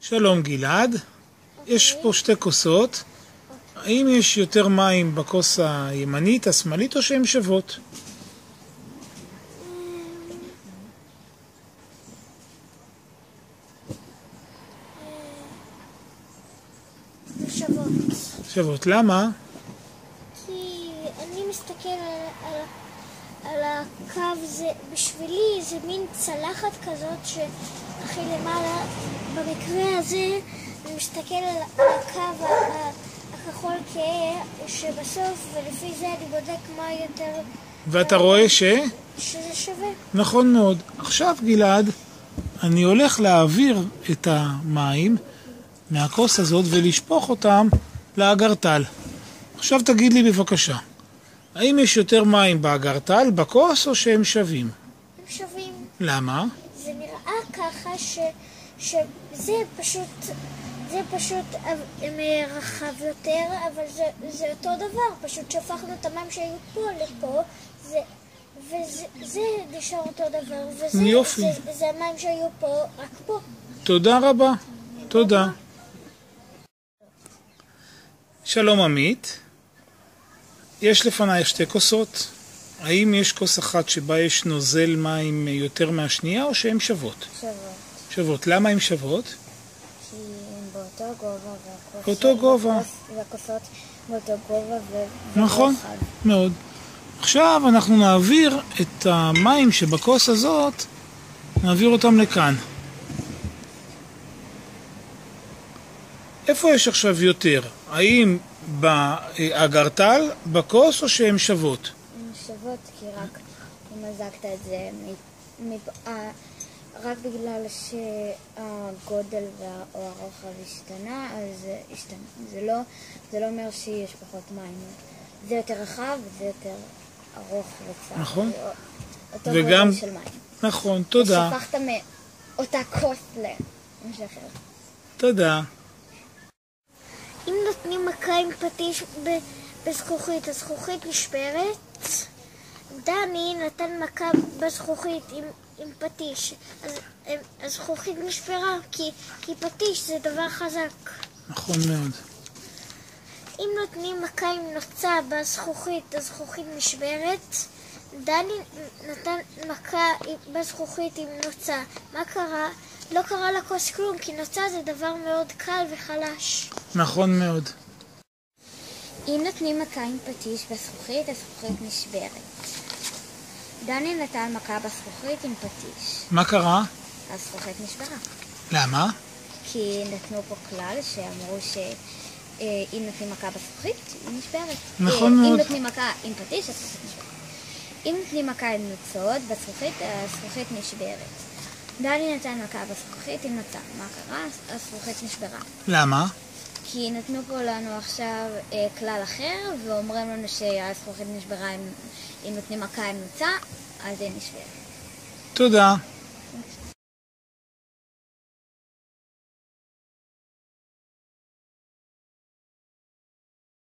שלום גלעד, יש פה שתי כוסות. האם יש יותר מים בכוס הימנית, השמאלית, או שהן שוות? שוות. שוות. למה? כי אני מסתכל על הקו, זה בשבילי זה מין צלחת כזאת שהכי למעלה. במקרה הזה אני מסתכל על הקו הכחול כהה שבסוף, ולפי זה אני בודק מה יותר. ואתה רואה שזה שווה. נכון מאוד. עכשיו גלעד, אני הולך להעביר את המים מהכוס הזאת ולשפוך אותם לאגרטל. עכשיו תגיד לי בבקשה, האם יש יותר מים באגרטל, בכוס, או שהם שווים? הם שווים. למה? זה נראה ככה שזה פשוט רחב יותר, אבל זה אותו דבר. פשוט שפכנו את המים שהיו פה לפה, וזה נשאר אותו דבר, יופי. זה המים שהיו פה, רק פה. תודה רבה. תודה. שלום עמית, יש לפניי שתי כוסות. האם יש כוס אחת שבה יש נוזל מים יותר מהשנייה, או שהן שוות? שוות. שוות. למה הן שוות? כי הן באותו גובה, באותו גובה. והכוסות באותו גובה נכון, מאוד. עכשיו אנחנו נעביר את המים שבכוס הזאת, נעביר אותם לכאן. איפה יש עכשיו יותר? האם באגרטל, בכוס, או שהן שוות? הן שוות, כי רק מזגת את זה רק בגלל שהגודל או הרוחב השתנה, אז השתנה. זה לא אומר שיש פחות מים. זה יותר רחב, זה יותר ארוך וצר. נכון. אותו וגם גודל של מים. נכון, תודה. שפכת מאותה כוס למשהו אחר. תודה. אם נותנים מכה עם פטיש בזכוכית, הזכוכית נשברת. דני נתן מכה בזכוכית עם פטיש, אז הזכוכית נשברה, כי פטיש זה דבר חזק. נכון מאוד. אם נותנים מכה עם נוצה בזכוכית, הזכוכית נשברת. דני נתן מכה בזכוכית עם נוצה. מה קרה? לא קרה לכוס כלום, כי נוצה זה דבר מאוד קל וחלש. נכון מאוד. אם נותנים מכה עם פטיש בזכוכית, הזכוכית נשברת. דני נתן מכה בזכוכית עם פטיש. מה קרה? הזכוכית נשברה. למה? כי נתנו פה כלל שאמרו שאם נותנים מכה בזכוכית, היא נשברת. נכון מאוד. אם נותנים מכה עם פטיש, הזכוכית נשברת. אם נותנים מכה עם נוצות בזכוכית, הזכוכית נשברת. דני נתן מכה בזכוכית עם נוצה. מה קרה? הזכוכית נשברה. למה? כי נתנו פה לנו עכשיו כלל אחר, ואומרים לנו שהזכוכית נשברה אם נותנים מכה עם נוצה, אז זה נשבר. תודה.